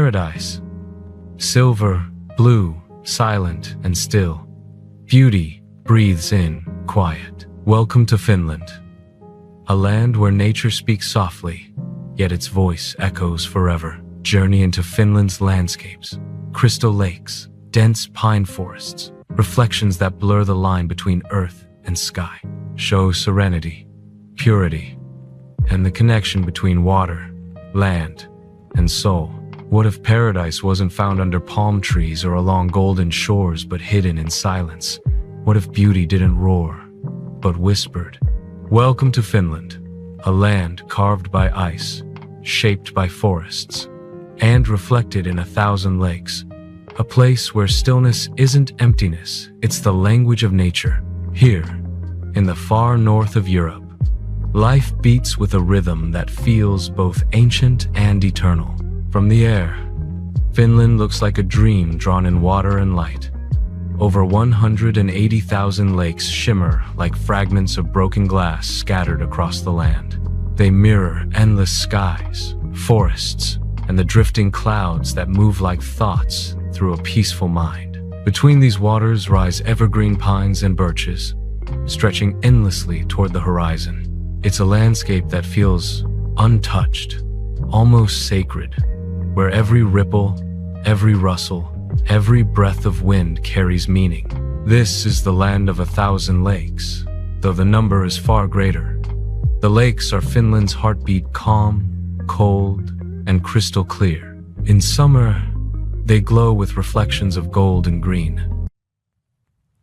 paradise. Silver, blue, silent and still. Beauty breathes in, quiet. Welcome to Finland, a land where nature speaks softly, yet its voice echoes forever. Journey into Finland's landscapes. Crystal lakes, dense pine forests, reflections that blur the line between earth and sky. Show serenity, purity, and the connection between water, land, and soul. What if paradise wasn't found under palm trees or along golden shores, but hidden in silence? What if beauty didn't roar, but whispered? Welcome to Finland, a land carved by ice, shaped by forests, and reflected in 1,000 lakes. A place where stillness isn't emptiness, it's the language of nature. Here, in the far north of Europe, life beats with a rhythm that feels both ancient and eternal. From the air, Finland looks like a dream drawn in water and light. Over 180,000 lakes shimmer like fragments of broken glass scattered across the land. They mirror endless skies, forests, and the drifting clouds that move like thoughts through a peaceful mind. Between these waters rise evergreen pines and birches, stretching endlessly toward the horizon. It's a landscape that feels untouched, almost sacred, where every ripple, every rustle, every breath of wind carries meaning. This is the land of 1,000 lakes, though the number is far greater. The lakes are Finland's heartbeat, calm, cold, and crystal clear. In summer, they glow with reflections of gold and green.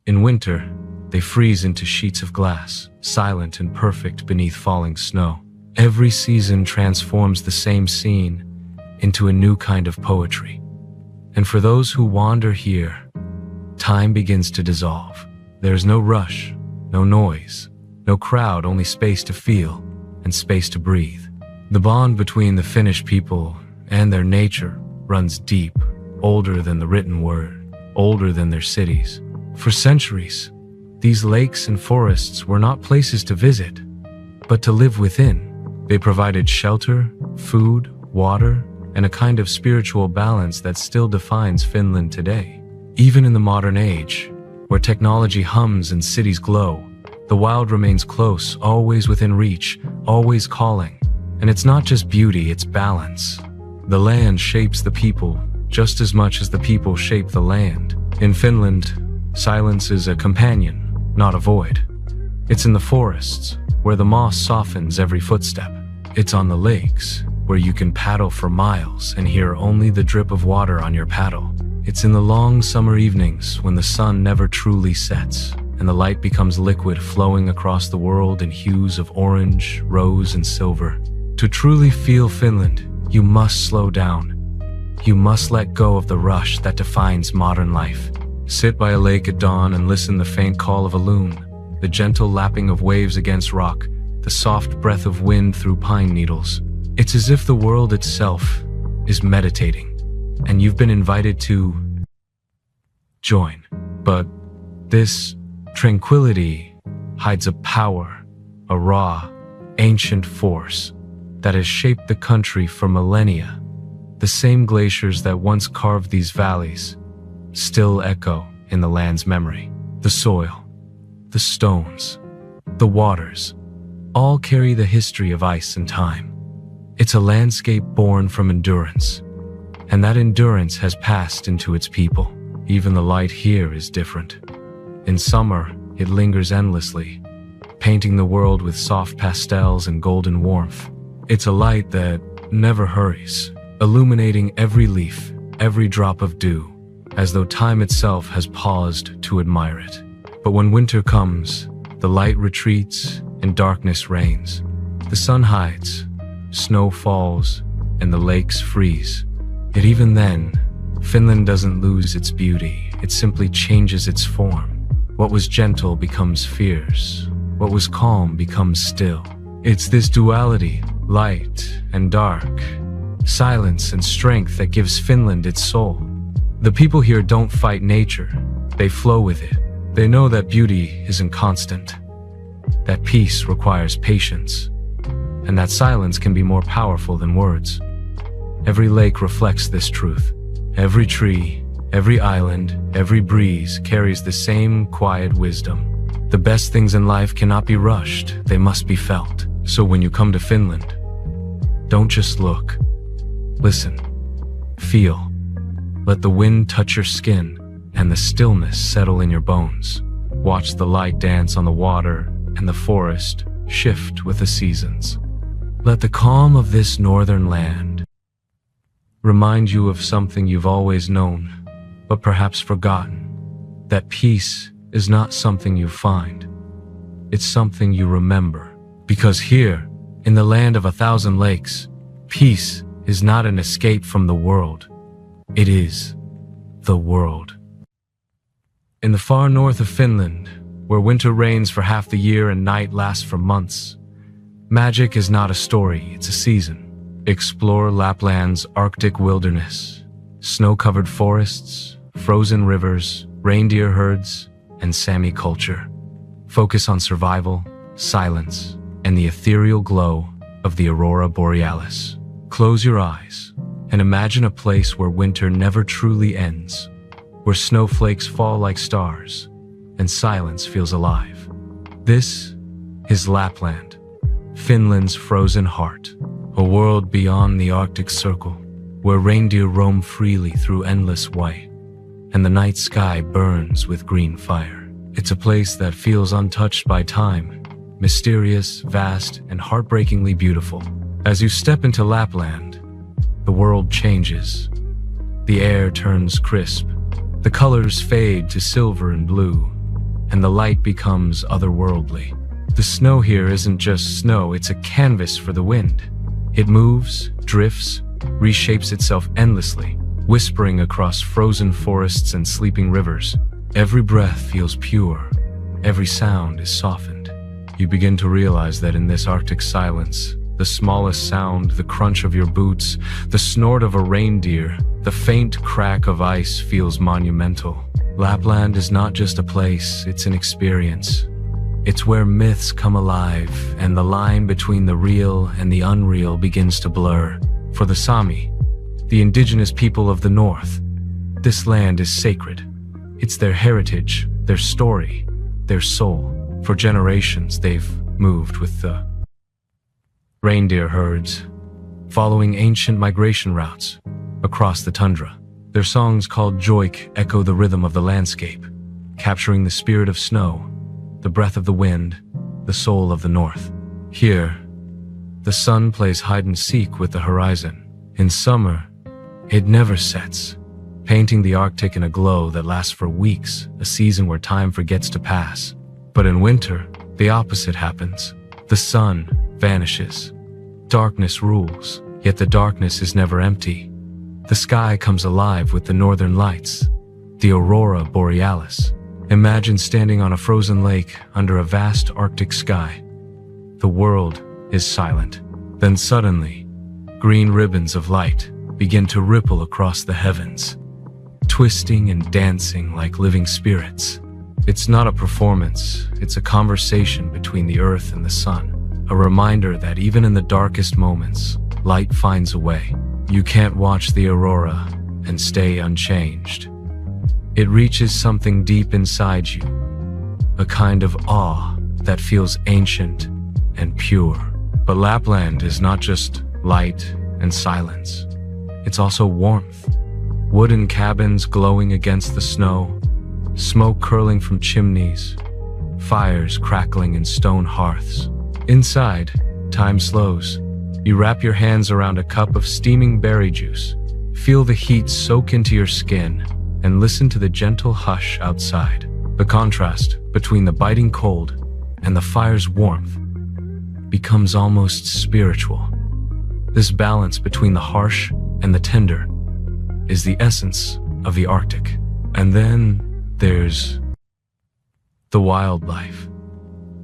In winter, they freeze into sheets of glass, silent and perfect beneath falling snow. Every season transforms the same scene into a new kind of poetry. And for those who wander here, time begins to dissolve. There's no rush, no noise, no crowd, only space to feel and space to breathe. The bond between the Finnish people and their nature runs deep, older than the written word, older than their cities. For centuries, these lakes and forests were not places to visit, but to live within. They provided shelter, food, water, and a kind of spiritual balance that still defines Finland today. Even in the modern age, where technology hums and cities glow, the wild remains close, always within reach, always calling. And it's not just beauty, it's balance. The land shapes the people just as much as the people shape the land. In Finland, silence is a companion, not a void. It's in the forests, where the moss softens every footstep. It's on the lakes, where you can paddle for miles and hear only the drip of water on your paddle. It's in the long summer evenings when the sun never truly sets, and the light becomes liquid, flowing across the world in hues of orange, rose, and silver. To truly feel Finland, you must slow down. You must let go of the rush that defines modern life. Sit by a lake at dawn and listen the faint call of a loon, the gentle lapping of waves against rock, the soft breath of wind through pine needles. It's as if the world itself is meditating, and you've been invited to join. But this tranquility hides a power, a raw, ancient force that has shaped the country for millennia. The same glaciers that once carved these valleys still echo in the land's memory. The soil, the stones, the waters, all carry the history of ice and time. It's a landscape born from endurance, and that endurance has passed into its people. Even the light here is different. In summer, it lingers endlessly, painting the world with soft pastels and golden warmth. It's a light that never hurries, illuminating every leaf, every drop of dew, as though time itself has paused to admire it. But when winter comes, the light retreats and darkness reigns. The sun hides, snow falls, and the lakes freeze. Yet even then, Finland doesn't lose its beauty, it simply changes its form. What was gentle becomes fierce, what was calm becomes still. It's this duality, light and dark, silence and strength, that gives Finland its soul. The people here don't fight nature, they flow with it. They know that beauty isn't constant, that peace requires patience, and that silence can be more powerful than words. Every lake reflects this truth. Every tree, every island, every breeze carries the same quiet wisdom. The best things in life cannot be rushed, they must be felt. So when you come to Finland, don't just look. Listen. Feel. Let the wind touch your skin and the stillness settle in your bones. Watch the light dance on the water and the forest shift with the seasons. Let the calm of this northern land remind you of something you've always known, but perhaps forgotten. That peace is not something you find. It's something you remember. Because here, in the land of 1,000 lakes, peace is not an escape from the world. It is the world. In the far north of Finland, where winter reigns for half the year and night lasts for months, magic is not a story, it's a season. Explore Lapland's Arctic wilderness, snow-covered forests, frozen rivers, reindeer herds, and Sami culture. Focus on survival, silence, and the ethereal glow of the aurora borealis. Close your eyes and imagine a place where winter never truly ends, where snowflakes fall like stars and silence feels alive. This is Lapland, Finland's frozen heart, a world beyond the Arctic Circle, where reindeer roam freely through endless white, and the night sky burns with green fire. It's a place that feels untouched by time, mysterious, vast, and heartbreakingly beautiful. As you step into Lapland, the world changes. The air turns crisp, the colors fade to silver and blue, and the light becomes otherworldly. The snow here isn't just snow, it's a canvas for the wind. It moves, drifts, reshapes itself endlessly, whispering across frozen forests and sleeping rivers. Every breath feels pure, every sound is softened. You begin to realize that in this Arctic silence, the smallest sound, the crunch of your boots, the snort of a reindeer, the faint crack of ice feels monumental. Lapland is not just a place, it's an experience. It's where myths come alive and the line between the real and the unreal begins to blur. For the Sami, the indigenous people of the north, this land is sacred. It's their heritage, their story, their soul. For generations, they've moved with the reindeer herds, following ancient migration routes across the tundra. Their songs called joik echo the rhythm of the landscape, capturing the spirit of snow, the breath of the wind, the soul of the north. Here, the sun plays hide and seek with the horizon. In summer, it never sets, painting the Arctic in a glow that lasts for weeks, a season where time forgets to pass. But in winter, the opposite happens. The sun vanishes. Darkness rules, yet the darkness is never empty. The sky comes alive with the northern lights, the aurora borealis. Imagine standing on a frozen lake under a vast Arctic sky. The world is silent. Then suddenly, green ribbons of light begin to ripple across the heavens, twisting and dancing like living spirits. It's not a performance, it's a conversation between the earth and the sun, a reminder that even in the darkest moments, light finds a way. You can't watch the aurora and stay unchanged. It reaches something deep inside you, a kind of awe that feels ancient and pure. But Lapland is not just light and silence, it's also warmth. Wooden cabins glowing against the snow, smoke curling from chimneys, fires crackling in stone hearths. Inside, time slows. You wrap your hands around a cup of steaming berry juice, feel the heat soak into your skin, and listen to the gentle hush outside. The contrast between the biting cold and the fire's warmth becomes almost spiritual. This balance between the harsh and the tender is the essence of the Arctic. And then there's the wildlife.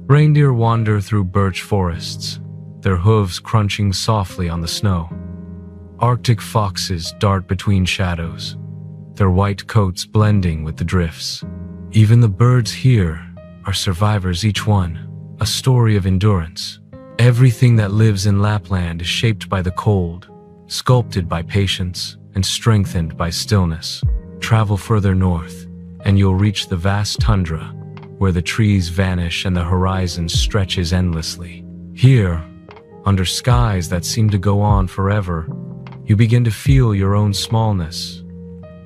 Reindeer wander through birch forests, their hooves crunching softly on the snow. Arctic foxes dart between shadows, their white coats blending with the drifts. Even the birds here are survivors, each one a story of endurance. Everything that lives in Lapland is shaped by the cold, sculpted by patience and strengthened by stillness. Travel further north, and you'll reach the vast tundra, where the trees vanish and the horizon stretches endlessly. Here, under skies that seem to go on forever, you begin to feel your own smallness.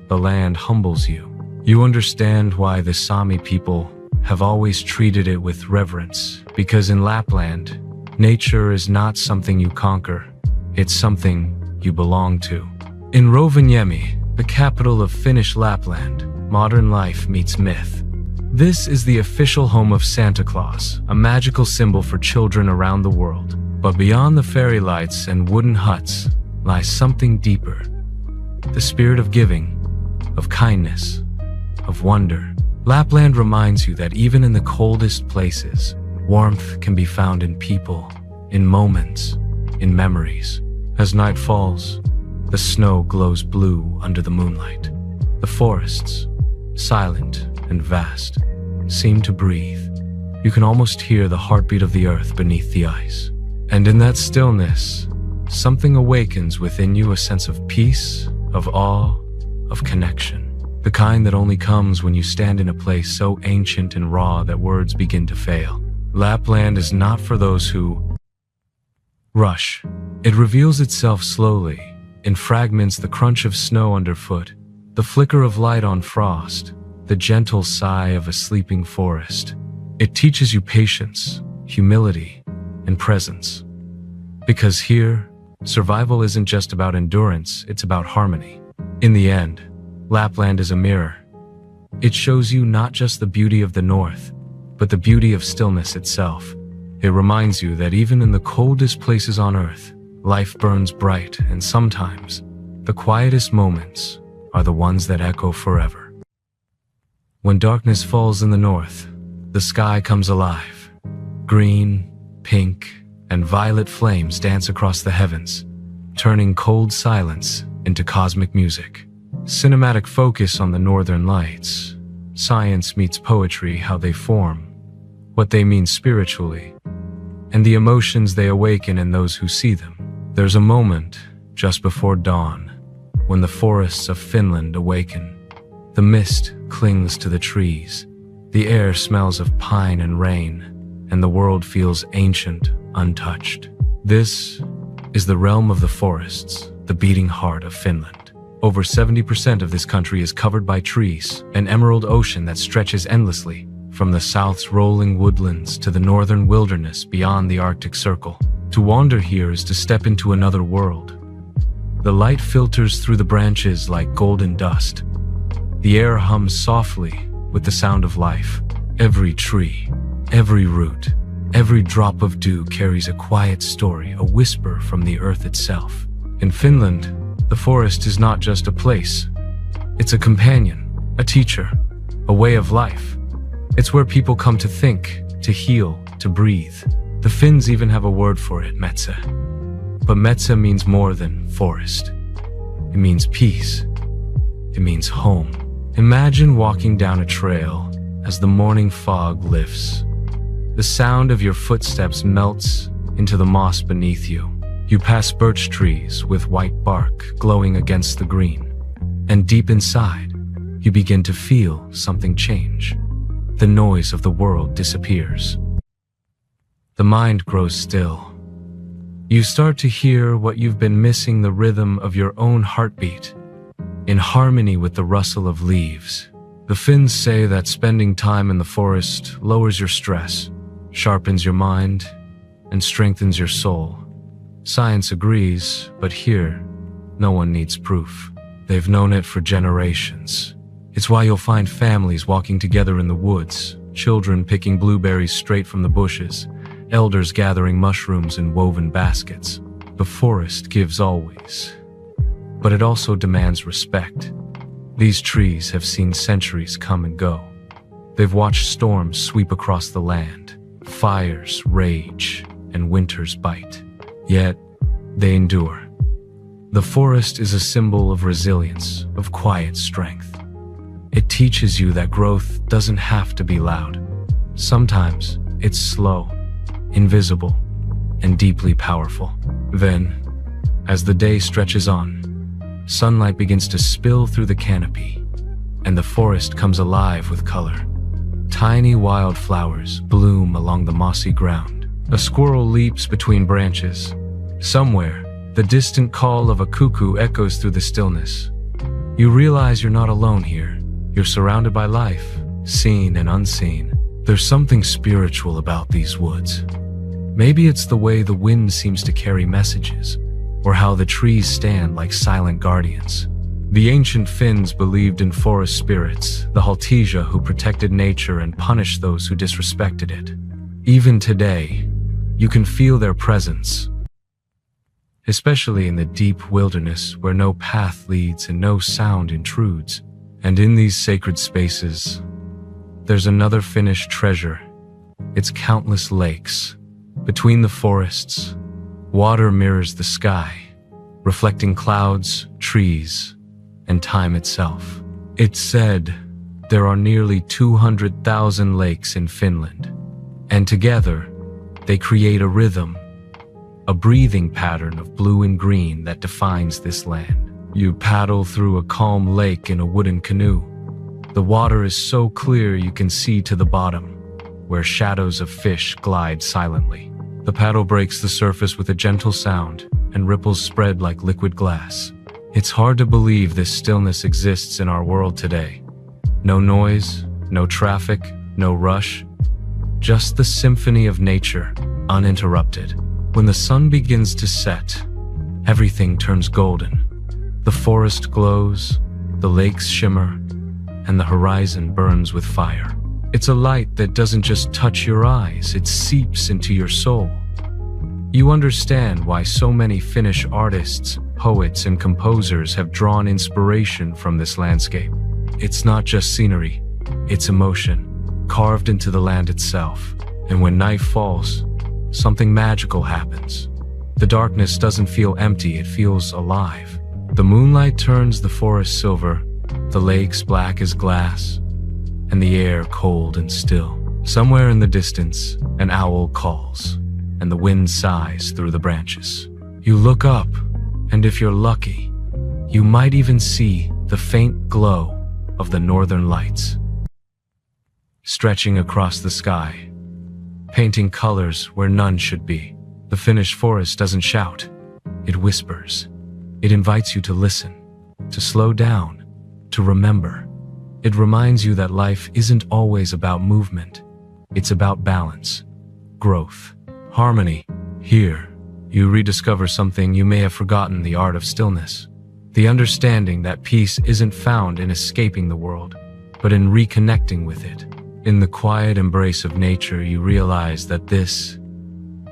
The land humbles you. You understand why the Sami people have always treated it with reverence, because in Lapland, nature is not something you conquer, it's something you belong to. In Rovaniemi, the capital of Finnish Lapland, modern life meets myth. This is the official home of Santa Claus, a magical symbol for children around the world. But beyond the fairy lights and wooden huts lies something deeper. The spirit of giving, of kindness, of wonder. Lapland reminds you that even in the coldest places, warmth can be found in people, in moments, in memories. As night falls, the snow glows blue under the moonlight. The forests, silent and vast, seem to breathe. You can almost hear the heartbeat of the earth beneath the ice. And in that stillness, something awakens within you, a sense of peace, of awe, of connection. The kind that only comes when you stand in a place so ancient and raw that words begin to fail. Lapland is not for those who rush. It reveals itself slowly, in fragments, the crunch of snow underfoot, the flicker of light on frost, the gentle sigh of a sleeping forest. It teaches you patience, humility, and presence. Because here, survival isn't just about endurance, it's about harmony. In the end, Lapland is a mirror. It shows you not just the beauty of the north, but the beauty of stillness itself. It reminds you that even in the coldest places on earth, life burns bright, and sometimes, the quietest moments are the ones that echo forever. When darkness falls in the north, the sky comes alive. Green, pink, and violet flames dance across the heavens, turning cold silence into cosmic music. Cinematic focus on the northern lights. Science meets poetry, how they form, what they mean spiritually, and the emotions they awaken in those who see them. There's a moment just before dawn when the forests of Finland awaken. The mist clings to the trees, the air smells of pine and rain, and the world feels ancient, untouched. This is the realm of the forests, the beating heart of Finland. Over 70% of this country is covered by trees, an emerald ocean that stretches endlessly, from the south's rolling woodlands to the northern wilderness beyond the Arctic Circle. To wander here is to step into another world. The light filters through the branches like golden dust. The air hums softly with the sound of life. Every tree, every root, every drop of dew carries a quiet story, a whisper from the earth itself. In Finland, the forest is not just a place. It's a companion, a teacher, a way of life. It's where people come to think, to heal, to breathe. The Finns even have a word for it, metsä. But metsä means more than forest. It means peace. It means home. Imagine walking down a trail as the morning fog lifts. The sound of your footsteps melts into the moss beneath you. You pass birch trees with white bark glowing against the green. And deep inside, you begin to feel something change. The noise of the world disappears. The mind grows still. You start to hear what you've been missing, the rhythm of your own heartbeat, in harmony with the rustle of leaves. The Finns say that spending time in the forest lowers your stress, sharpens your mind, and strengthens your soul. Science agrees, but here, no one needs proof. They've known it for generations. It's why you'll find families walking together in the woods, children picking blueberries straight from the bushes, elders gathering mushrooms in woven baskets. The forest gives always, but it also demands respect. These trees have seen centuries come and go. They've watched storms sweep across the land, fires rage, and winters bite. Yet, they endure. The forest is a symbol of resilience, of quiet strength. It teaches you that growth doesn't have to be loud. Sometimes, it's slow, invisible, and deeply powerful. Then, As the day stretches on, sunlight begins to spill through the canopy, and the forest comes alive with color. Tiny wildflowers bloom along the mossy ground. A squirrel leaps between branches. Somewhere, the distant call of a cuckoo echoes through the stillness. You realize you're not alone here. You're surrounded by life, seen and unseen. There's something spiritual about these woods. Maybe it's the way the wind seems to carry messages, or how the trees stand like silent guardians. The ancient Finns believed in forest spirits, the Haltija who protected nature and punished those who disrespected it. Even today, you can feel their presence, especially in the deep wilderness where no path leads and no sound intrudes. And in these sacred spaces, there's another Finnish treasure. Its countless lakes. Between the forests, water mirrors the sky, reflecting clouds, trees, and time itself. It's said there are nearly 200,000 lakes in Finland, and together they create a rhythm, a breathing pattern of blue and green that defines this land. You paddle through a calm lake in a wooden canoe. The water is so clear you can see to the bottom, where shadows of fish glide silently. The paddle breaks the surface with a gentle sound, and ripples spread like liquid glass. It's hard to believe this stillness exists in our world today. No noise, no traffic, no rush. Just the symphony of nature, uninterrupted. When the sun begins to set, everything turns golden. The forest glows, the lakes shimmer, and the horizon burns with fire. It's a light that doesn't just touch your eyes, it seeps into your soul. You understand why so many Finnish artists, poets, and composers have drawn inspiration from this landscape. It's not just scenery, it's emotion, carved into the land itself. And when night falls, something magical happens. The darkness doesn't feel empty, it feels alive. The moonlight turns the forest silver, the lakes black as glass, and the air cold and still. Somewhere in the distance, an owl calls, and the wind sighs through the branches. You look up, and if you're lucky, you might even see the faint glow of the northern lights, stretching across the sky, painting colors where none should be. The Finnish forest doesn't shout, it whispers. It invites you to listen, to slow down, to remember. It reminds you that life isn't always about movement. It's about balance, growth, harmony. Here, you rediscover something you may have forgotten: the art of stillness. The understanding that peace isn't found in escaping the world, but in reconnecting with it. In the quiet embrace of nature, you realize that this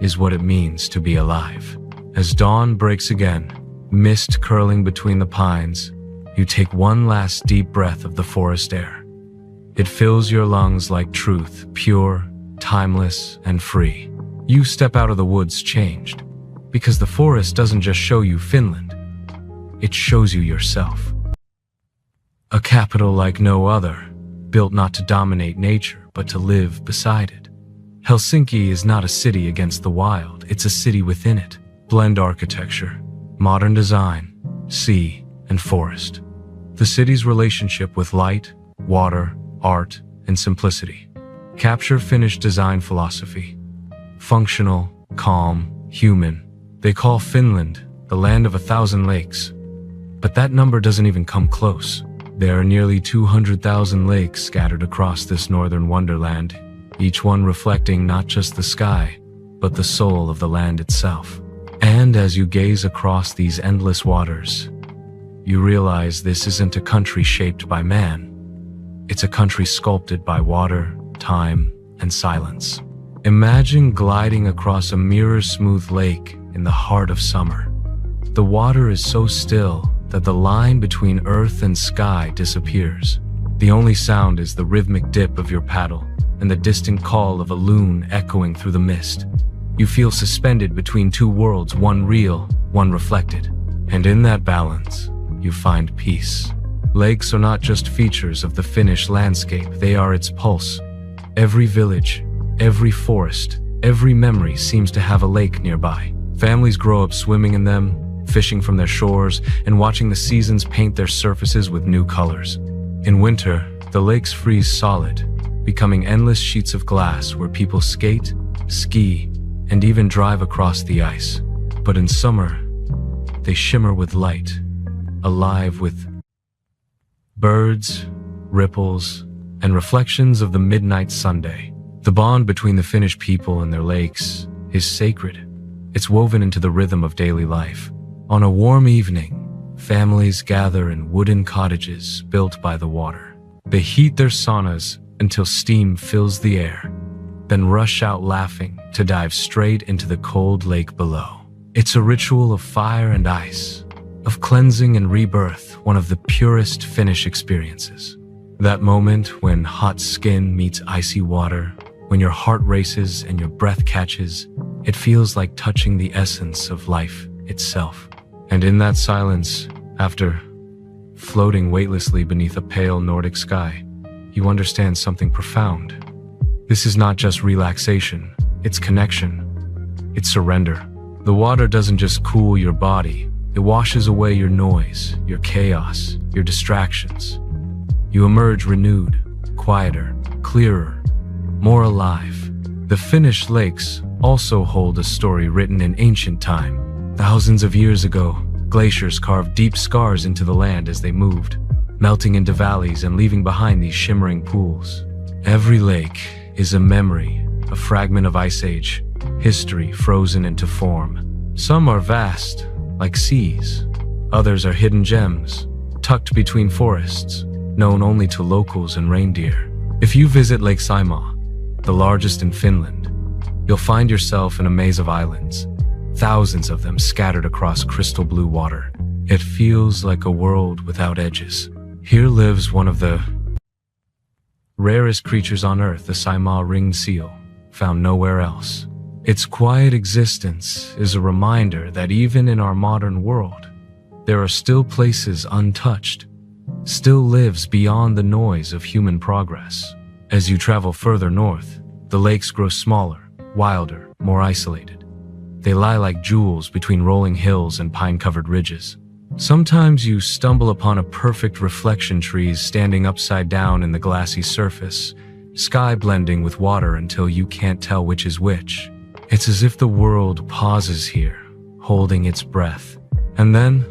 is what it means to be alive. As dawn breaks again, mist curling between the pines, you take one last deep breath of the forest air. It fills your lungs like truth, pure, timeless, and free. You step out of the woods changed, because the forest doesn't just show you Finland, it shows you yourself. A capital like no other, built not to dominate nature, but to live beside it. Helsinki is not a city against the wild, it's a city within it. Blend architecture, modern design, sea, and forest. The city's relationship with light, water, art, and simplicity. Capture Finnish design philosophy. Functional, calm, human. They call Finland the land of 1,000 lakes. But that number doesn't even come close. There are nearly 200,000 lakes scattered across this northern wonderland, each one reflecting not just the sky, but the soul of the land itself. And as you gaze across these endless waters, you realize this isn't a country shaped by man. It's a country sculpted by water, time, and silence. Imagine gliding across a mirror-smooth lake in the heart of summer. The water is so still that the line between earth and sky disappears. The only sound is the rhythmic dip of your paddle and the distant call of a loon echoing through the mist. You feel suspended between two worlds, one real, one reflected. And in that balance, you find peace. Lakes are not just features of the Finnish landscape, they are its pulse. Every village, every forest, every memory seems to have a lake nearby. Families grow up swimming in them, fishing from their shores and watching the seasons paint their surfaces with new colors. In winter, the lakes freeze solid, becoming endless sheets of glass where people skate, ski, and even drive across the ice. But in summer, they shimmer with light, alive with birds, ripples, and reflections of the midnight Sunday. The bond between the Finnish people and their lakes is sacred. It's woven into the rhythm of daily life. On a warm evening, families gather in wooden cottages built by the water. They heat their saunas until steam fills the air, then rush out laughing to dive straight into the cold lake below. It's a ritual of fire and ice, of cleansing and rebirth, one of the purest Finnish experiences. That moment when hot skin meets icy water, when your heart races and your breath catches, it feels like touching the essence of life itself. And in that silence, after floating weightlessly beneath a pale Nordic sky, you understand something profound. This is not just relaxation, it's connection, it's surrender. The water doesn't just cool your body, it washes away your noise, your chaos, your distractions. You emerge renewed, quieter, clearer, more alive. The Finnish lakes also hold a story written in ancient time. Thousands of years ago, glaciers carved deep scars into the land as they moved, melting into valleys and leaving behind these shimmering pools. Every lake is a memory, a fragment of ice age, history frozen into form. Some are vast, like seas. Others are hidden gems, tucked between forests, known only to locals and reindeer. If you visit Lake Saimaa, the largest in Finland, you'll find yourself in a maze of islands, thousands of them scattered across crystal blue water. It feels like a world without edges. Here lives one of the rarest creatures on Earth, the Saimaa ringed seal, found nowhere else. Its quiet existence is a reminder that even in our modern world, there are still places untouched, still lives beyond the noise of human progress. As you travel further north, the lakes grow smaller, wilder, more isolated. They lie like jewels between rolling hills and pine-covered ridges. Sometimes you stumble upon a perfect reflection trees standing upside down in the glassy surface, sky blending with water until you can't tell which is which. It's as if the world pauses here, holding its breath. And then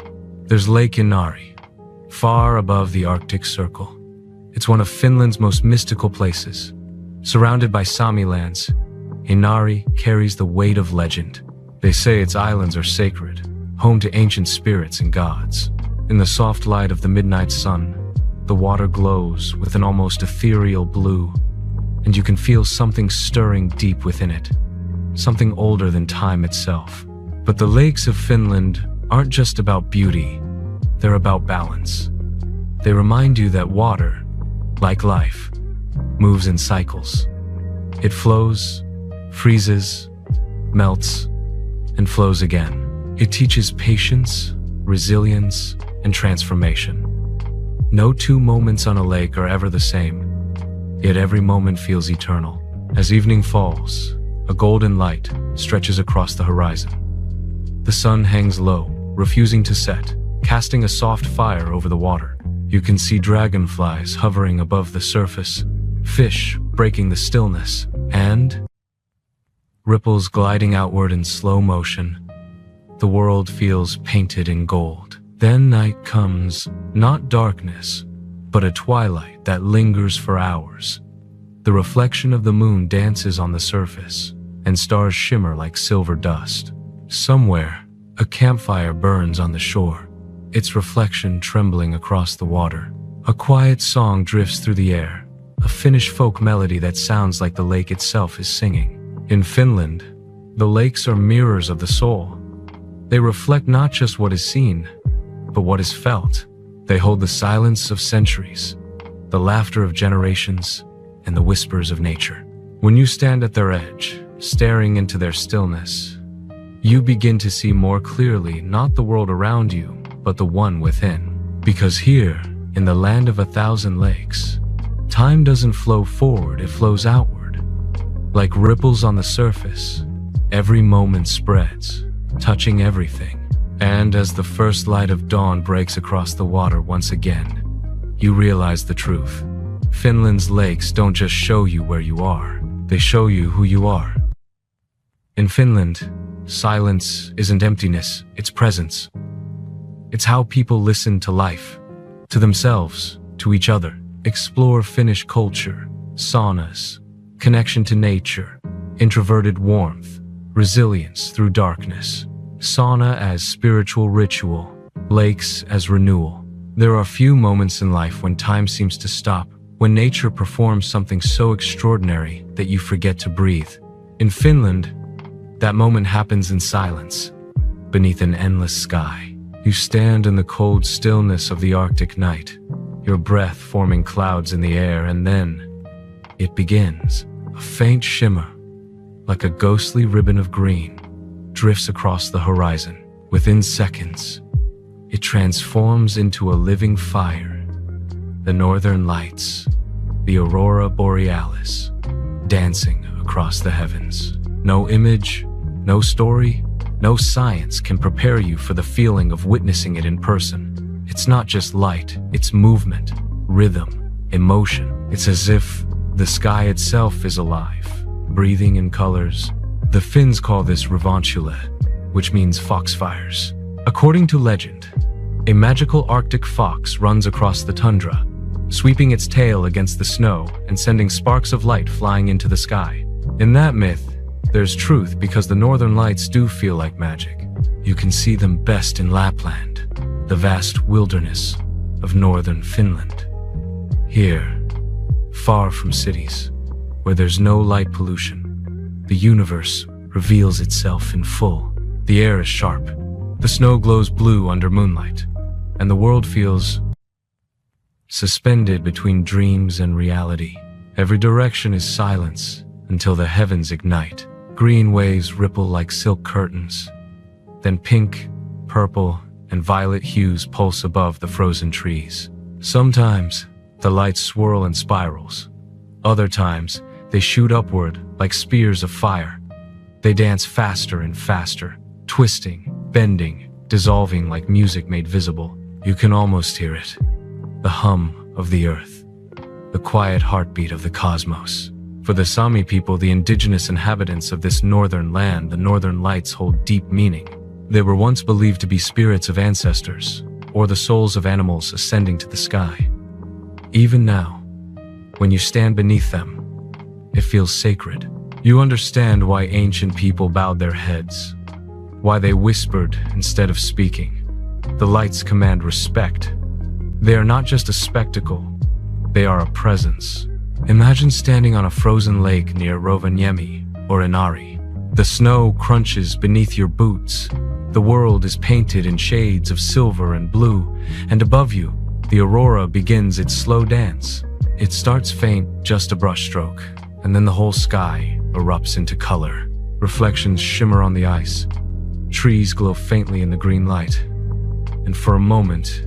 there's Lake Inari, far above the Arctic Circle. It's one of Finland's most mystical places. Surrounded by Sami lands, Inari carries the weight of legend. They say its islands are sacred, home to ancient spirits and gods. In the soft light of the midnight sun, the water glows with an almost ethereal blue, and you can feel something stirring deep within it, something older than time itself. But the lakes of Finland aren't just about beauty, they're about balance. They remind you that water, like life, moves in cycles. It flows, freezes, melts, and flows again. It teaches patience, resilience, and transformation. No two moments on a lake are ever the same, yet every moment feels eternal. As evening falls, a golden light stretches across the horizon. The sun hangs low, refusing to set, casting a soft fire over the water. You can see dragonflies hovering above the surface, fish breaking the stillness, and ripples gliding outward in slow motion. The world feels painted in gold. Then night comes, not darkness, but a twilight that lingers for hours. The reflection of the moon dances on the surface, and stars shimmer like silver dust. Somewhere, a campfire burns on the shore, its reflection trembling across the water. A quiet song drifts through the air, a Finnish folk melody that sounds like the lake itself is singing. In Finland, the lakes are mirrors of the soul. They reflect not just what is seen, but what is felt. They hold the silence of centuries, the laughter of generations, and the whispers of nature. When you stand at their edge, staring into their stillness, you begin to see more clearly not the world around you, but the one within. Because here, in the land of 1,000 lakes, time doesn't flow forward, it flows outward. Like ripples on the surface, every moment spreads, touching everything. And as the first light of dawn breaks across the water once again, you realize the truth. Finland's lakes don't just show you where you are, they show you who you are. In Finland, silence isn't emptiness, it's presence. It's how people listen to life, to themselves, to each other. Explore Finnish culture, saunas, connection to nature, introverted warmth, resilience through darkness. Sauna as spiritual ritual, lakes as renewal. There are few moments in life when time seems to stop, when nature performs something so extraordinary that you forget to breathe. In Finland, that moment happens in silence, beneath an endless sky. You stand in the cold stillness of the Arctic night, your breath forming clouds in the air, and then it begins. A faint shimmer, like a ghostly ribbon of green, drifts across the horizon. Within seconds, it transforms into a living fire. The northern lights, the aurora borealis, dancing across the heavens. No image, no story, no science can prepare you for the feeling of witnessing it in person. It's not just light, it's movement, rhythm, emotion. It's as if the sky itself is alive, breathing in colors. The Finns call this revontule, which means foxfires. According to legend, a magical Arctic fox runs across the tundra, sweeping its tail against the snow and sending sparks of light flying into the sky. In that myth, there's truth because the northern lights do feel like magic. You can see them best in Lapland, the vast wilderness of northern Finland. Here, far from cities, where there's no light pollution, the universe reveals itself in full. The air is sharp, the snow glows blue under moonlight, and the world feels suspended between dreams and reality. Every direction is silence until the heavens ignite. Green waves ripple like silk curtains. Then pink, purple, and violet hues pulse above the frozen trees. Sometimes, the lights swirl in spirals. Other times, they shoot upward like spears of fire. They dance faster and faster, twisting, bending, dissolving like music made visible. You can almost hear it. The hum of the earth. The quiet heartbeat of the cosmos. For the Sami people, the indigenous inhabitants of this northern land, the northern lights hold deep meaning. They were once believed to be spirits of ancestors, or the souls of animals ascending to the sky. Even now, when you stand beneath them, it feels sacred. You understand why ancient people bowed their heads, why they whispered instead of speaking. The lights command respect. They are not just a spectacle, they are a presence. Imagine standing on a frozen lake near Rovaniemi or Inari. The snow crunches beneath your boots. The world is painted in shades of silver and blue, and above you, the aurora begins its slow dance. It starts faint, just a brushstroke, and then the whole sky erupts into color. Reflections shimmer on the ice. Trees glow faintly in the green light. And for a moment,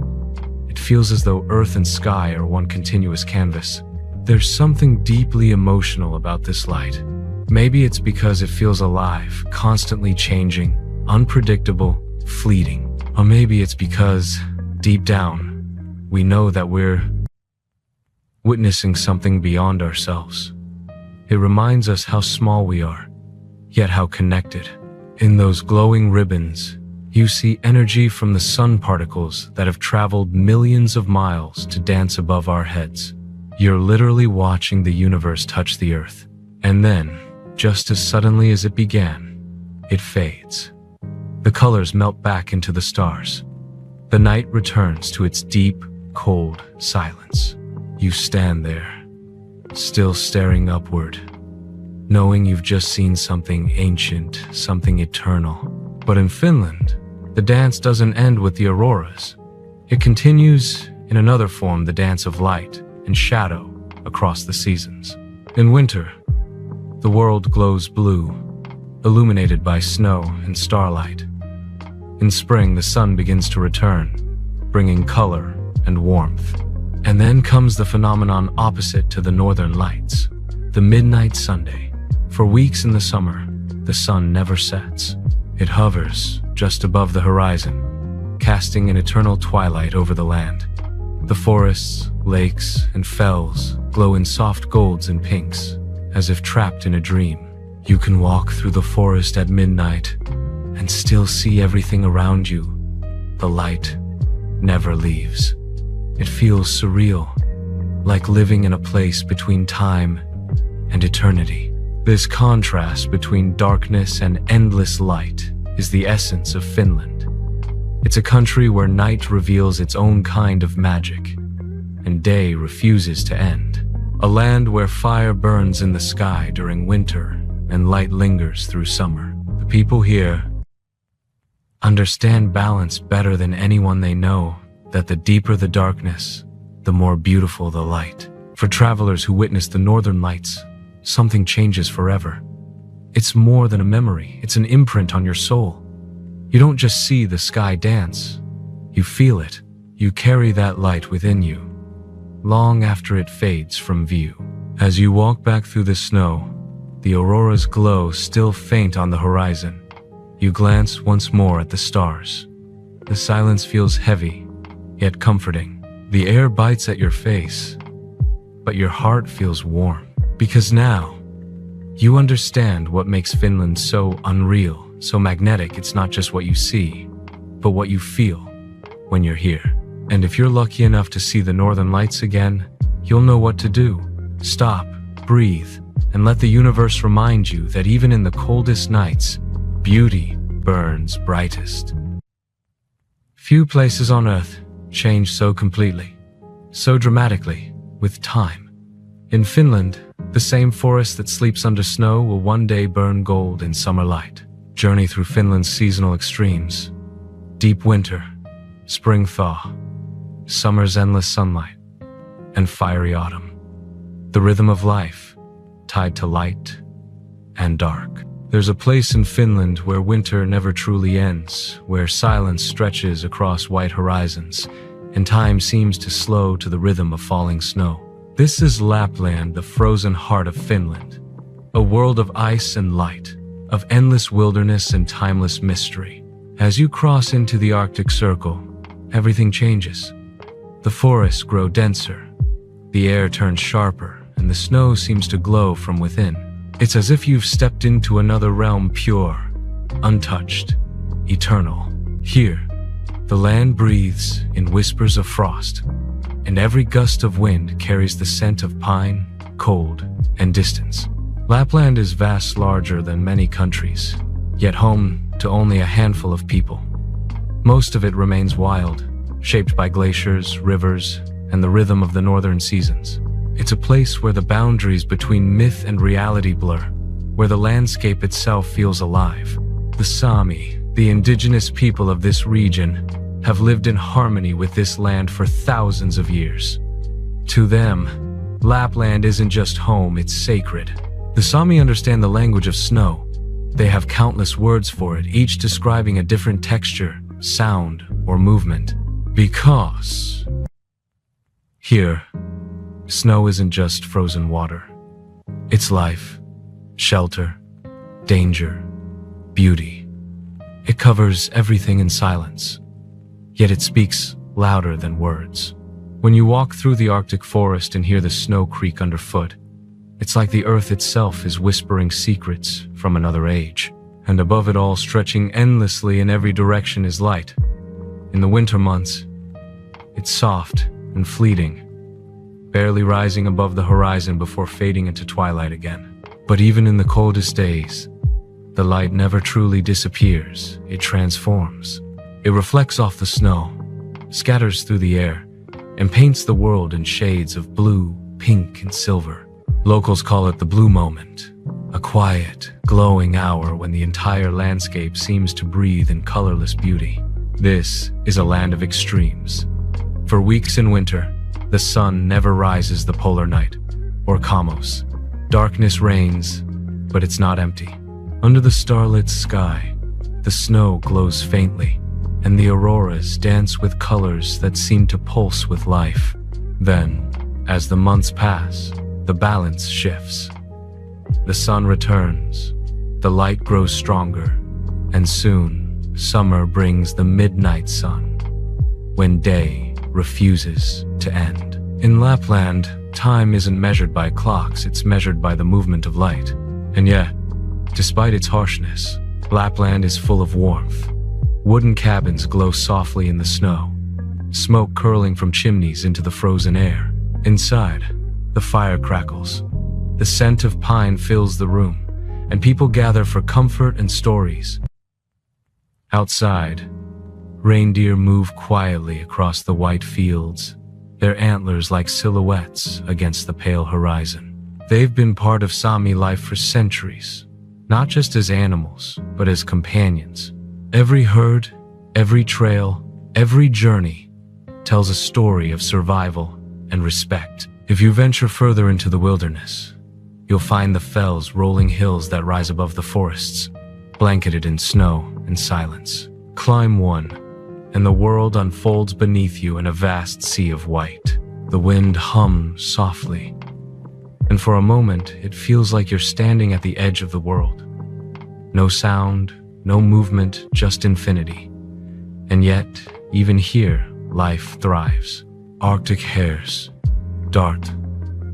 it feels as though earth and sky are one continuous canvas. There's something deeply emotional about this light. Maybe it's because it feels alive, constantly changing, unpredictable, fleeting. Or maybe it's because, deep down, we know that we're witnessing something beyond ourselves. It reminds us how small we are, yet how connected. In those glowing ribbons, you see energy from the sun particles that have traveled millions of miles to dance above our heads. You're literally watching the universe touch the earth. And then, just as suddenly as it began, it fades. The colors melt back into the stars. The night returns to its deep, cold silence. You stand there, still staring upward, knowing you've just seen something ancient, something eternal. But in Finland, the dance doesn't end with the auroras. It continues in another form, the dance of light and shadow across the seasons. In winter, the world glows blue, illuminated by snow and starlight. In spring, the sun begins to return, bringing color and warmth. And then comes the phenomenon opposite to the northern lights, the midnight Sunday. For weeks in the summer, the sun never sets. It hovers, just above the horizon, casting an eternal twilight over the land. The forests, lakes, and fells glow in soft golds and pinks, as if trapped in a dream. You can walk through the forest at midnight and still see everything around you. The light never leaves. It feels surreal, like living in a place between time and eternity. This contrast between darkness and endless light is the essence of Finland. It's a country where night reveals its own kind of magic, and day refuses to end. A land where fire burns in the sky during winter and light lingers through summer. The people here understand balance better than anyone they know, that the deeper the darkness, the more beautiful the light. For travelers who witness the northern lights, something changes forever. It's more than a memory, it's an imprint on your soul. You don't just see the sky dance, you feel it. You carry that light within you, long after it fades from view. As you walk back through the snow, the aurora's glow still faint on the horizon. You glance once more at the stars. The silence feels heavy, yet comforting. The air bites at your face, but your heart feels warm. Because now, you understand what makes Finland so unreal, so magnetic. It's not just what you see, but what you feel when you're here. And if you're lucky enough to see the northern lights again, you'll know what to do. Stop, breathe, and let the universe remind you that even in the coldest nights, beauty burns brightest. Few places on Earth change so completely, so dramatically, with time. In Finland, the same forest that sleeps under snow will one day burn gold in summer light. Journey through Finland's seasonal extremes. Deep winter, spring thaw, summer's endless sunlight, and fiery autumn. The rhythm of life, tied to light and dark. There's a place in Finland where winter never truly ends, where silence stretches across white horizons, and time seems to slow to the rhythm of falling snow. This is Lapland, the frozen heart of Finland, a world of ice and light, of endless wilderness and timeless mystery. As you cross into the Arctic Circle, everything changes. The forests grow denser, the air turns sharper, and the snow seems to glow from within. It's as if you've stepped into another realm, pure, untouched, eternal. Here, the land breathes in whispers of frost, and every gust of wind carries the scent of pine, cold, and distance. Lapland is vast, larger than many countries, yet home to only a handful of people. Most of it remains wild, shaped by glaciers, rivers, and the rhythm of the northern seasons. It's a place where the boundaries between myth and reality blur, where the landscape itself feels alive. The Sami, the indigenous people of this region, have lived in harmony with this land for thousands of years. To them, Lapland isn't just home, it's sacred. The Sami understand the language of snow. They have countless words for it, each describing a different texture, sound, or movement. Because here, snow isn't just frozen water. It's life, shelter, danger, beauty. It covers everything in silence, yet it speaks louder than words. When you walk through the Arctic forest and hear the snow creak underfoot, it's like the earth itself is whispering secrets from another age. And above it all, stretching endlessly in every direction, is light. In the winter months, it's soft and fleeting, barely rising above the horizon before fading into twilight again. But even in the coldest days, the light never truly disappears, it transforms. It reflects off the snow, scatters through the air, and paints the world in shades of blue, pink, and silver. Locals call it the blue moment, a quiet, glowing hour when the entire landscape seems to breathe in colorless beauty. This is a land of extremes. For weeks in winter, the sun never rises the polar night, or Kamos. Darkness reigns, but it's not empty. Under the starlit sky, the snow glows faintly, and the auroras dance with colors that seem to pulse with life. Then, as the months pass, the balance shifts. The sun returns, the light grows stronger, and soon, Summer brings the midnight sun, when day refuses to end. In Lapland, time isn't measured by clocks, it's measured by the movement of light. And yet, despite its harshness, Lapland is full of warmth. Wooden cabins glow softly in the snow, smoke curling from chimneys into the frozen air. Inside, the fire crackles. The scent of pine fills the room, and people gather for comfort and stories. Outside, reindeer move quietly across the white fields, their antlers like silhouettes against the pale horizon. They've been part of Sami life for centuries, not just as animals, but as companions. Every herd, every trail, every journey tells a story of survival and respect. If you venture further into the wilderness, you'll find the fells, rolling hills that rise above the forests, blanketed in snow and silence. Climb one, and the world unfolds beneath you in a vast sea of white. The wind hums softly, and for a moment it feels like you're standing at the edge of the world. No sound, no movement, just infinity. And yet, even here, life thrives. Arctic hares dart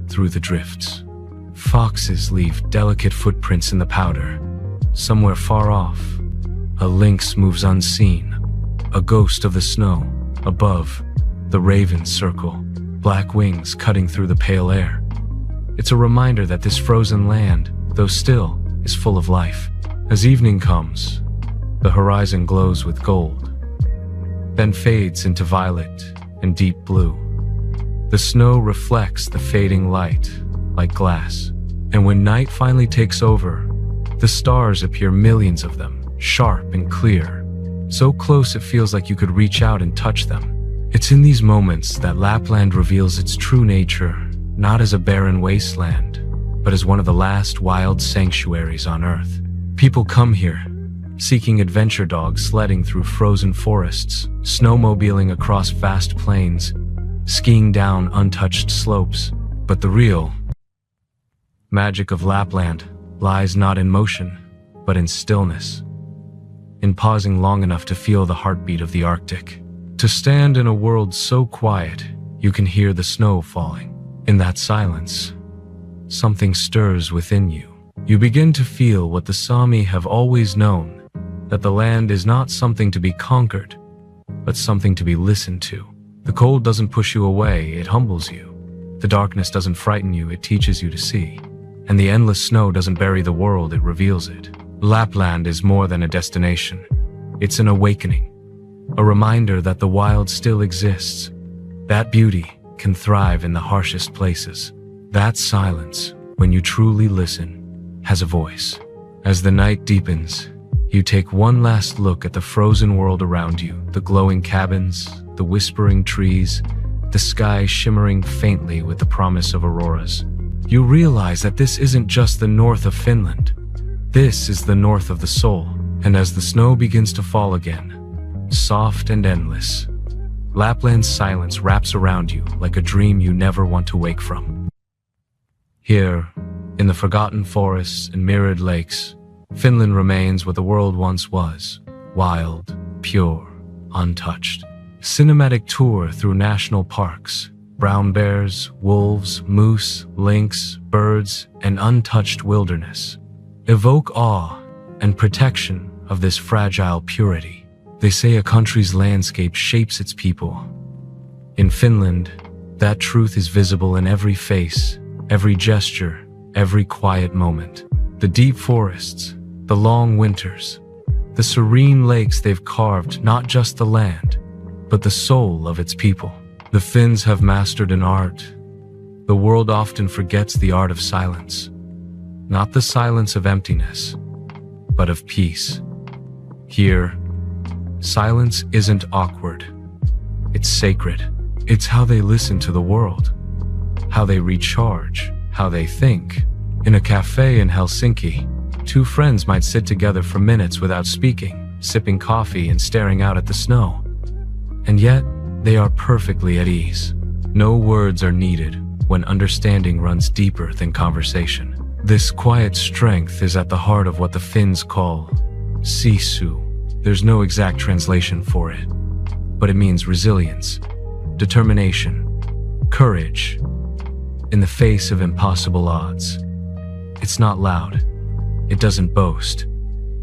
through the drifts. Foxes leave delicate footprints in the powder. Somewhere far off, a lynx moves unseen, a ghost of the snow. Above, the ravens circle, black wings cutting through the pale air. It's a reminder that this frozen land, though still, is full of life. As evening comes, the horizon glows with gold, then fades into violet and deep blue. The snow reflects the fading light like glass, and when night finally takes over, the stars appear, millions of them, sharp and clear, so close it feels like you could reach out and touch them. It's in these moments that Lapland reveals its true nature, not as a barren wasteland, but as one of the last wild sanctuaries on Earth. People come here, seeking adventure dogs, sledding through frozen forests, snowmobiling across vast plains, skiing down untouched slopes. But the real magic of Lapland lies not in motion, but in stillness, in pausing long enough to feel the heartbeat of the Arctic. To stand in a world so quiet, you can hear the snow falling. In that silence, something stirs within you. You begin to feel what the Sami have always known, that the land is not something to be conquered, but something to be listened to. The cold doesn't push you away, it humbles you. The darkness doesn't frighten you, it teaches you to see. And the endless snow doesn't bury the world, it reveals it. Lapland is more than a destination. It's an awakening, a reminder that the wild still exists. That beauty can thrive in the harshest places. That silence, when you truly listen, has a voice. As the night deepens, you take one last look at the frozen world around you, the glowing cabins, the whispering trees, the sky shimmering faintly with the promise of auroras. You realize that this isn't just the north of Finland. This is the north of the soul. And as the snow begins to fall again, soft and endless, Lapland's silence wraps around you like a dream you never want to wake from. Here, in the forgotten forests and mirrored lakes, Finland remains what the world once was: wild, pure, untouched. Cinematic tour through national parks, brown bears, wolves, moose, lynx, birds, and untouched wilderness evoke awe and protection of this fragile purity. They say a country's landscape shapes its people. In Finland, that truth is visible in every face, every gesture, every quiet moment. The deep forests, the long winters, the serene lakes, they've carved not just the land, but the soul of its people. The Finns have mastered an art. The world often forgets the art of silence. Not the silence of emptiness, but of peace. Here, silence isn't awkward. It's sacred. It's how they listen to the world, how they recharge, how they think. In a cafe in Helsinki, two friends might sit together for minutes without speaking, sipping coffee and staring out at the snow. And yet, they are perfectly at ease. No words are needed when understanding runs deeper than conversation. This quiet strength is at the heart of what the Finns call sisu, There's no exact translation for it, but it means resilience, determination, courage, in the face of impossible odds. It's not loud. It doesn't boast.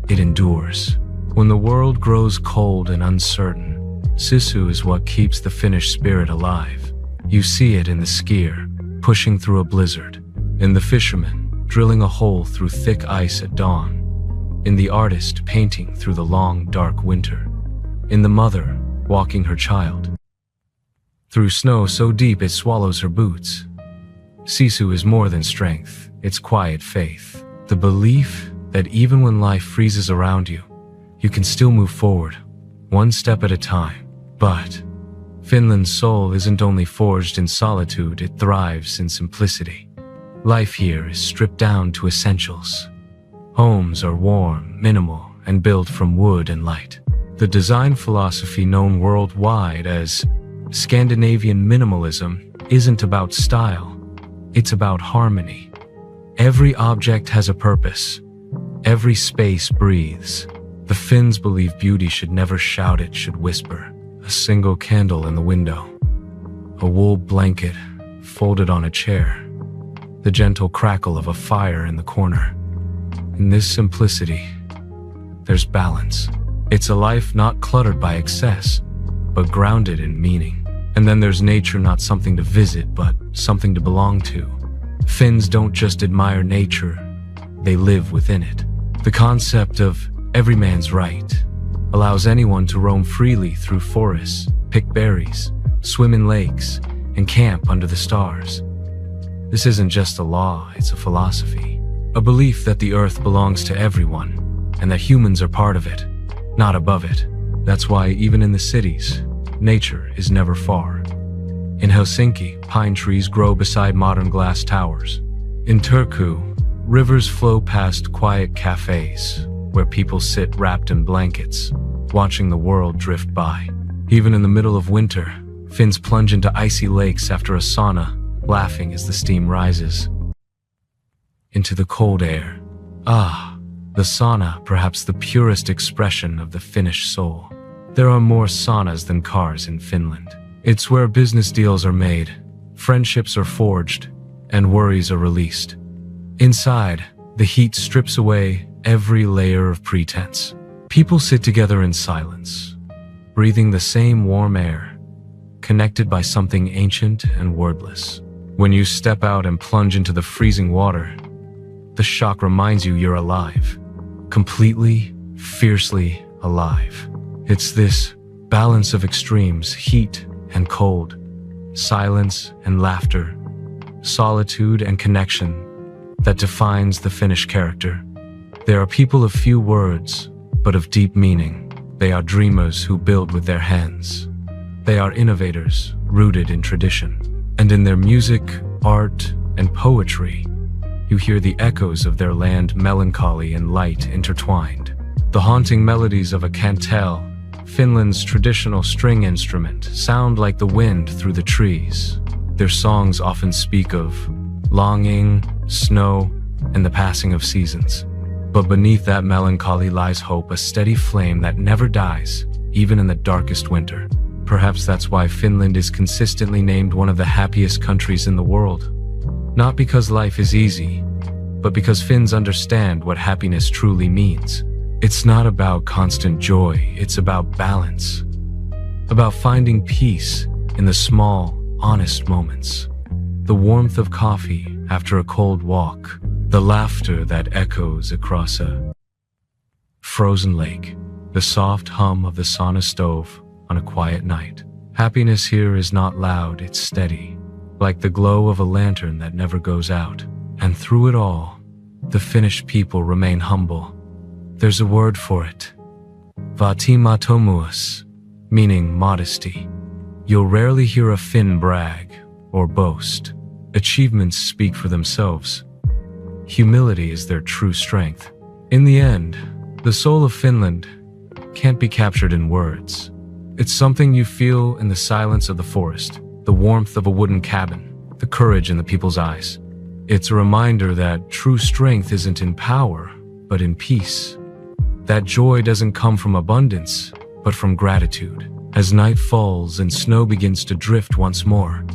It endures. When the world grows cold and uncertain, Sisu is what keeps the Finnish spirit alive. You see it in the skier, pushing through a blizzard, in the fisherman, drilling a hole through thick ice at dawn, in the artist painting through the long, dark winter, in the mother walking her child through snow so deep it swallows her boots. Sisu is more than strength, it's quiet faith, the belief that even when life freezes around you, you can still move forward, one step at a time. But Finland's soul isn't only forged in solitude, it thrives in simplicity. Life here is stripped down to essentials. Homes are warm, minimal, and built from wood and light. The design philosophy known worldwide as Scandinavian minimalism isn't about style, it's about harmony. Every object has a purpose. Every space breathes. The Finns believe beauty should never shout, it should whisper. A single candle in the window, a wool blanket folded on a chair, the gentle crackle of a fire in the corner. In this simplicity, there's balance. It's a life not cluttered by excess, but grounded in meaning. And then there's nature, not something to visit, but something to belong to. Finns don't just admire nature, they live within it. The concept of every man's right allows anyone to roam freely through forests, pick berries, swim in lakes, and camp under the stars. This isn't just a law, it's a philosophy. A belief that the earth belongs to everyone, and that humans are part of it, not above it. That's why even in the cities, nature is never far. In Helsinki, pine trees grow beside modern glass towers. In Turku, rivers flow past quiet cafes, where people sit wrapped in blankets, watching the world drift by. Even in the middle of winter, Finns plunge into icy lakes after a sauna, laughing as the steam rises into the cold air. The sauna, perhaps the purest expression of the Finnish soul. There are more saunas than cars in Finland. It's where business deals are made, friendships are forged, and worries are released. Inside, the heat strips away every layer of pretense. People sit together in silence, breathing the same warm air, connected by something ancient and wordless. When you step out and plunge into the freezing water, the shock reminds you you're alive, completely, fiercely alive. It's this balance of extremes, heat and cold, silence and laughter, solitude and connection, that defines the Finnish character. They are people of few words, but of deep meaning. They are dreamers who build with their hands. They are innovators, rooted in tradition. And in their music, art, and poetry, you hear the echoes of their land, melancholy and light intertwined. The haunting melodies of a kantele, Finland's traditional string instrument, sound like the wind through the trees. Their songs often speak of longing, snow, and the passing of seasons. But beneath that melancholy lies hope, a steady flame that never dies, even in the darkest winter. Perhaps that's why Finland is consistently named one of the happiest countries in the world. Not because life is easy, but because Finns understand what happiness truly means. It's not about constant joy, it's about balance. About finding peace in the small, honest moments. The warmth of coffee after a cold walk. The laughter that echoes across a frozen lake. The soft hum of the sauna stove on a quiet night. Happiness here is not loud, it's steady, like the glow of a lantern that never goes out. And through it all, the Finnish people remain humble. There's a word for it, vaatimattomuus, meaning modesty. You'll rarely hear a Finn brag or boast. Achievements speak for themselves. Humility is their true strength. In the end, the soul of Finland can't be captured in words. It's something you feel in the silence of the forest, the warmth of a wooden cabin, the courage in the people's eyes. It's a reminder that true strength isn't in power, but in peace. That joy doesn't come from abundance, but from gratitude. As night falls and snow begins to drift once more,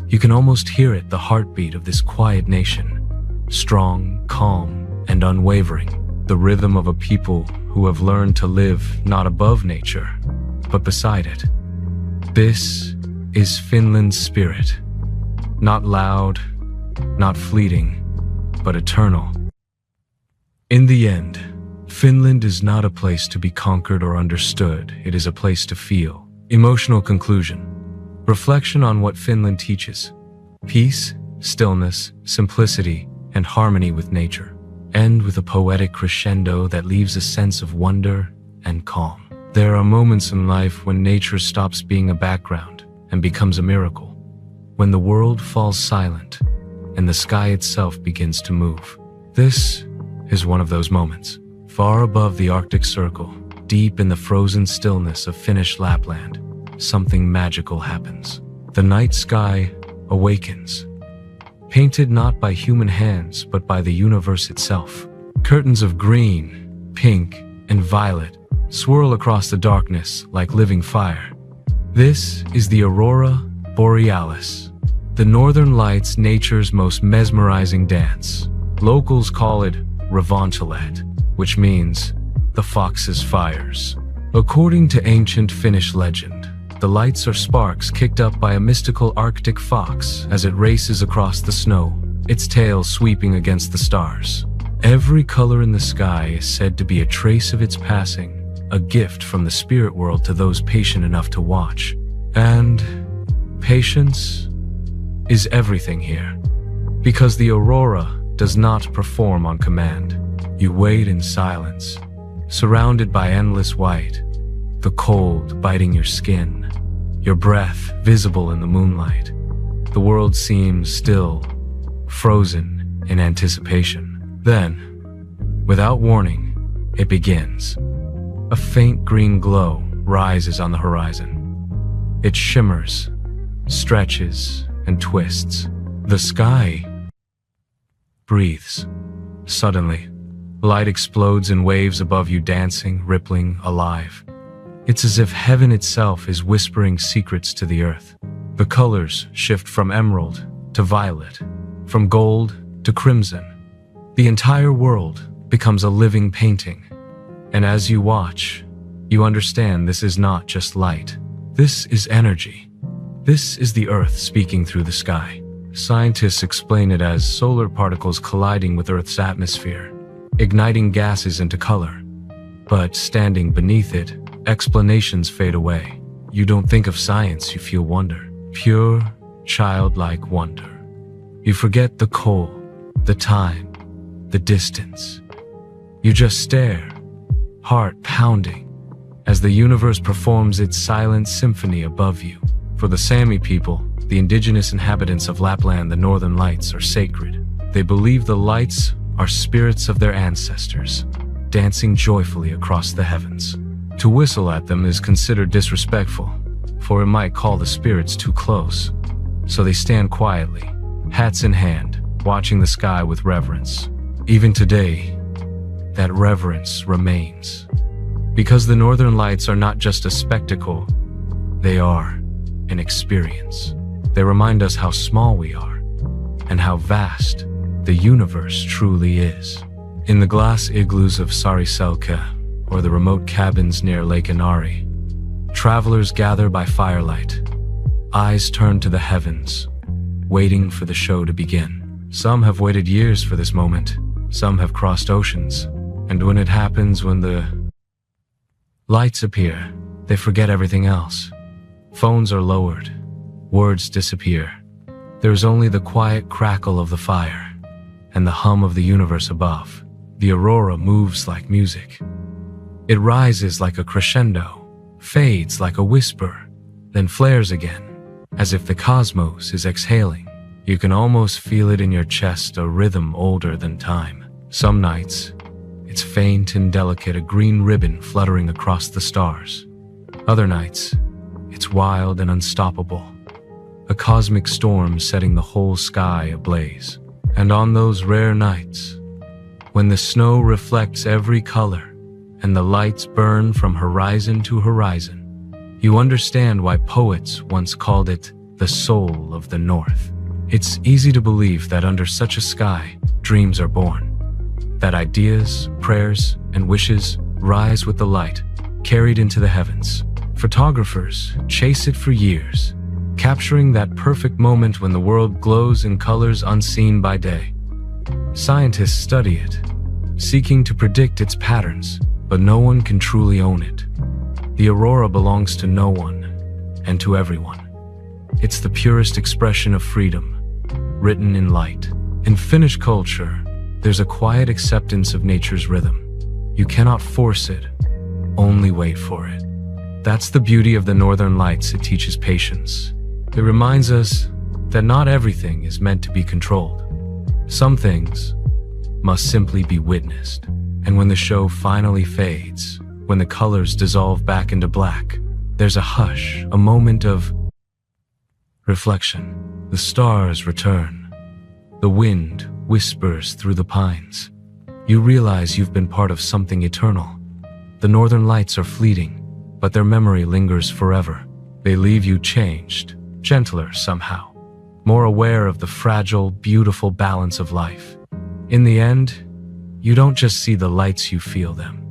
you can almost hear it, the heartbeat of this quiet nation. Strong, calm, and unwavering. The rhythm of a people who have learned to live not above nature, but beside it. This is Finland's spirit. Not loud, not fleeting, but eternal. In the end, Finland is not a place to be conquered or understood. It is a place to feel. Emotional conclusion. Reflection on what Finland teaches. Peace, stillness, simplicity, and harmony with nature. End with a poetic crescendo that leaves a sense of wonder and calm. There are moments in life when nature stops being a background and becomes a miracle. When the world falls silent and the sky itself begins to move. This is one of those moments. Far above the Arctic Circle, deep in the frozen stillness of Finnish Lapland, something magical happens. The night sky awakens, painted not by human hands but by the universe itself. Curtains of green, pink, and violet swirl across the darkness like living fire. This is the aurora borealis, the northern lights, nature's most mesmerizing dance. Locals call it revantelet, which means the fox's fires. According to ancient Finnish legend, the lights are sparks kicked up by a mystical Arctic fox as it races across the snow, its tail sweeping against the stars. Every color in the sky is said to be a trace of its passing, a gift from the spirit world to those patient enough to watch. And patience is everything here, because the aurora does not perform on command. You wait in silence, surrounded by endless white, the cold biting your skin, your breath visible in the moonlight. The world seems still, frozen in anticipation. Then, without warning, it begins. A faint green glow rises on the horizon. It shimmers, stretches, and twists. The sky breathes. Suddenly, light explodes in waves above you, dancing, rippling, alive. It's as if heaven itself is whispering secrets to the earth. The colors shift from emerald to violet, from gold to crimson. The entire world becomes a living painting. And as you watch, you understand this is not just light. This is energy. This is the earth speaking through the sky. Scientists explain it as solar particles colliding with Earth's atmosphere, igniting gases into color. But standing beneath it, explanations fade away. You don't think of science, you feel wonder. Pure, childlike wonder. You forget the cold, the time, the distance. You just stare, heart pounding, as the universe performs its silent symphony above you. For the Sami people, the indigenous inhabitants of Lapland, the northern lights are sacred. They believe the lights are spirits of their ancestors, dancing joyfully across the heavens. To whistle at them is considered disrespectful, for it might call the spirits too close. So they stand quietly, hats in hand, watching the sky with reverence. Even today, that reverence remains. Because the northern lights are not just a spectacle, they are an experience. They remind us how small we are, and how vast the universe truly is. In the glass igloos of Sariselka, or the remote cabins near Lake Inari, travelers gather by firelight, eyes turned to the heavens, waiting for the show to begin. Some have waited years for this moment, some have crossed oceans, and when it happens, when the lights appear, they forget everything else. Phones are lowered, words disappear. There's only the quiet crackle of the fire, and the hum of the universe above. The aurora moves like music. It rises like a crescendo, fades like a whisper, then flares again, as if the cosmos is exhaling. You can almost feel it in your chest, a rhythm older than time. Some nights, it's faint and delicate, a green ribbon fluttering across the stars. Other nights, it's wild and unstoppable, a cosmic storm setting the whole sky ablaze. And on those rare nights, when the snow reflects every color, and the lights burn from horizon to horizon. You understand why poets once called it the soul of the north. It's easy to believe that under such a sky, dreams are born. That ideas, prayers, and wishes rise with the light, carried into the heavens. Photographers chase it for years, capturing that perfect moment when the world glows in colors unseen by day. Scientists study it, seeking to predict its patterns, but no one can truly own it. The aurora belongs to no one and to everyone. It's the purest expression of freedom, written in light. In Finnish culture, there's a quiet acceptance of nature's rhythm. You cannot force it, only wait for it. That's the beauty of the Northern Lights. It teaches patience. It reminds us that not everything is meant to be controlled. Some things must simply be witnessed. And when the show finally fades, when the colors dissolve back into black, there's a hush, a moment of reflection. The stars return. The wind whispers through the pines. You realize you've been part of something eternal. The Northern Lights are fleeting, but their memory lingers forever. They leave you changed, gentler somehow, more aware of the fragile, beautiful balance of life. In the end, you don't just see the lights, you feel them,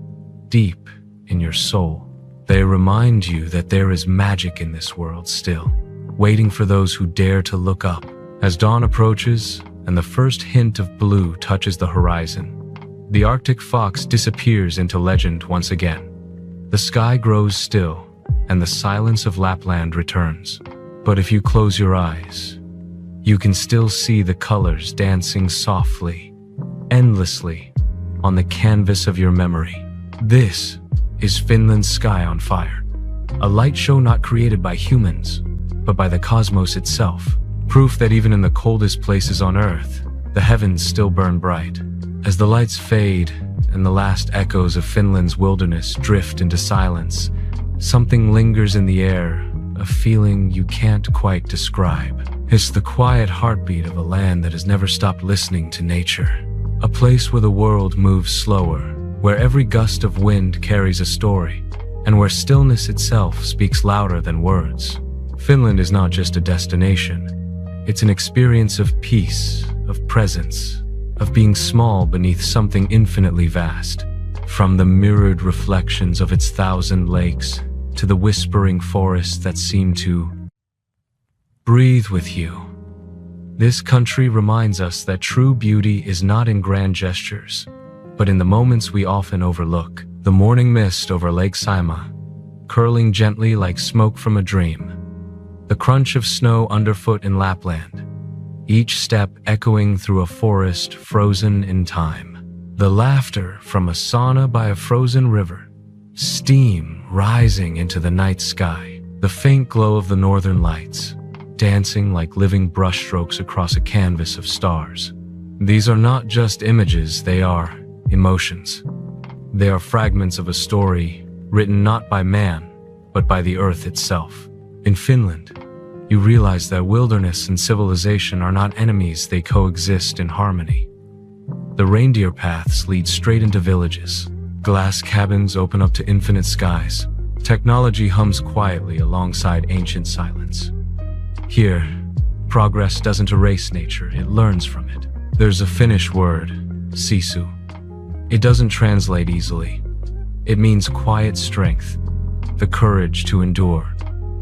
deep in your soul. They remind you that there is magic in this world still, waiting for those who dare to look up. As dawn approaches and the first hint of blue touches the horizon, the Arctic fox disappears into legend once again. The sky grows still, and the silence of Lapland returns. But if you close your eyes, you can still see the colors dancing softly, endlessly, on the canvas of your memory. This is Finland's Sky on Fire, a light show not created by humans, but by the cosmos itself. Proof that even in the coldest places on Earth, the heavens still burn bright. As the lights fade and the last echoes of Finland's wilderness drift into silence, something lingers in the air, a feeling you can't quite describe. It's the quiet heartbeat of a land that has never stopped listening to nature. A place where the world moves slower, where every gust of wind carries a story, and where stillness itself speaks louder than words. Finland is not just a destination. It's an experience of peace, of presence, of being small beneath something infinitely vast. From the mirrored reflections of its 1,000 lakes to the whispering forests that seem to breathe with you. This country reminds us that true beauty is not in grand gestures, but in the moments we often overlook. The morning mist over Lake Saimaa, curling gently like smoke from a dream. The crunch of snow underfoot in Lapland, each step echoing through a forest frozen in time. The laughter from a sauna by a frozen river, steam rising into the night sky. The faint glow of the Northern Lights, dancing like living brushstrokes across a canvas of stars. These are not just images, they are emotions. They are fragments of a story written not by man, but by the earth itself. In Finland, you realize that wilderness and civilization are not enemies, they coexist in harmony. The reindeer paths lead straight into villages. Glass cabins open up to infinite skies. Technology hums quietly alongside ancient silence. Here, progress doesn't erase nature, it learns from it. There's a Finnish word, sisu. It doesn't translate easily. It means quiet strength, the courage to endure,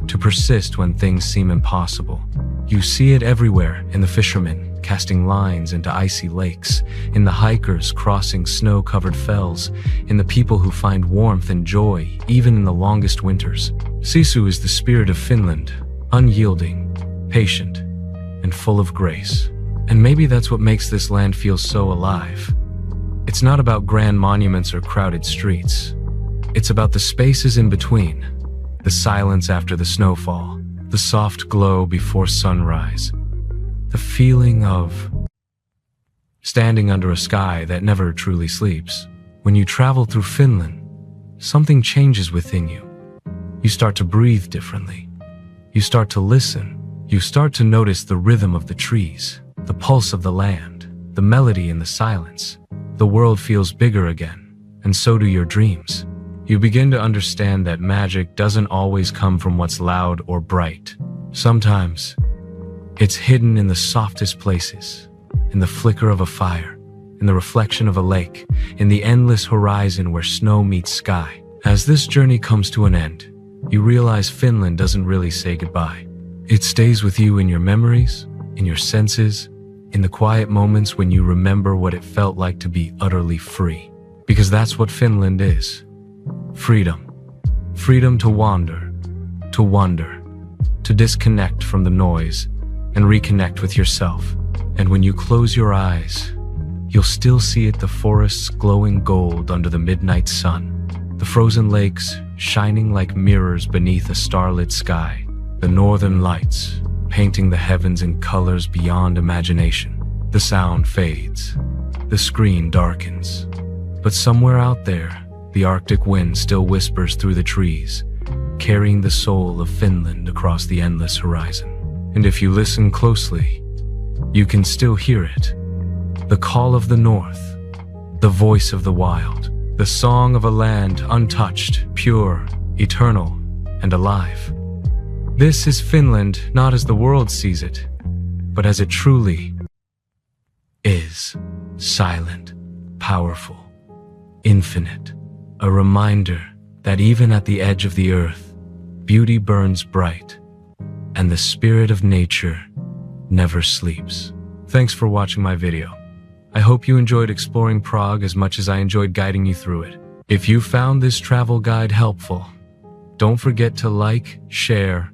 to persist when things seem impossible. You see it everywhere, in the fishermen casting lines into icy lakes, in the hikers crossing snow-covered fells, in the people who find warmth and joy even in the longest winters. Sisu is the spirit of Finland, unyielding, patient, and full of grace. And maybe that's what makes this land feel so alive. It's not about grand monuments or crowded streets. It's about the spaces in between, the silence after the snowfall, the soft glow before sunrise, the feeling of standing under a sky that never truly sleeps. When you travel through Finland, something changes within you. You start to breathe differently. You start to listen. You start to notice the rhythm of the trees, the pulse of the land, the melody in the silence. The world feels bigger again, and so do your dreams. You begin to understand that magic doesn't always come from what's loud or bright. Sometimes, it's hidden in the softest places, in the flicker of a fire, in the reflection of a lake, in the endless horizon where snow meets sky. As this journey comes to an end, you realize Finland doesn't really say goodbye. It stays with you in your memories, in your senses, in the quiet moments when you remember what it felt like to be utterly free. Because that's what Finland is. Freedom. Freedom to wander, to wonder, to disconnect from the noise and reconnect with yourself. And when you close your eyes, you'll still see it, the forests glowing gold under the midnight sun, the frozen lakes shining like mirrors beneath a starlit sky, the northern lights painting the heavens in colors beyond imagination. The sound fades, the screen darkens, but somewhere out there, the Arctic wind still whispers through the trees, carrying the soul of Finland across the endless horizon. And if you listen closely, you can still hear it. The call of the north, the voice of the wild, the song of a land untouched, pure, eternal, and alive. This is Finland not as the world sees it, but as it truly is. Silent, powerful, infinite. A reminder that even at the edge of the earth, beauty burns bright, and the spirit of nature never sleeps. Thanks for watching my video. I hope you enjoyed exploring Prague as much as I enjoyed guiding you through it. If you found this travel guide helpful, don't forget to like, share,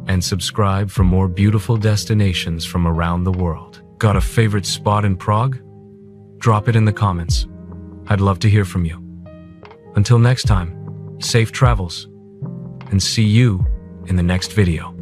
and subscribe for more beautiful destinations from around the world. Got a favorite spot in Prague? Drop it in the comments. I'd love to hear from you. Until next time, safe travels, and see you in the next video.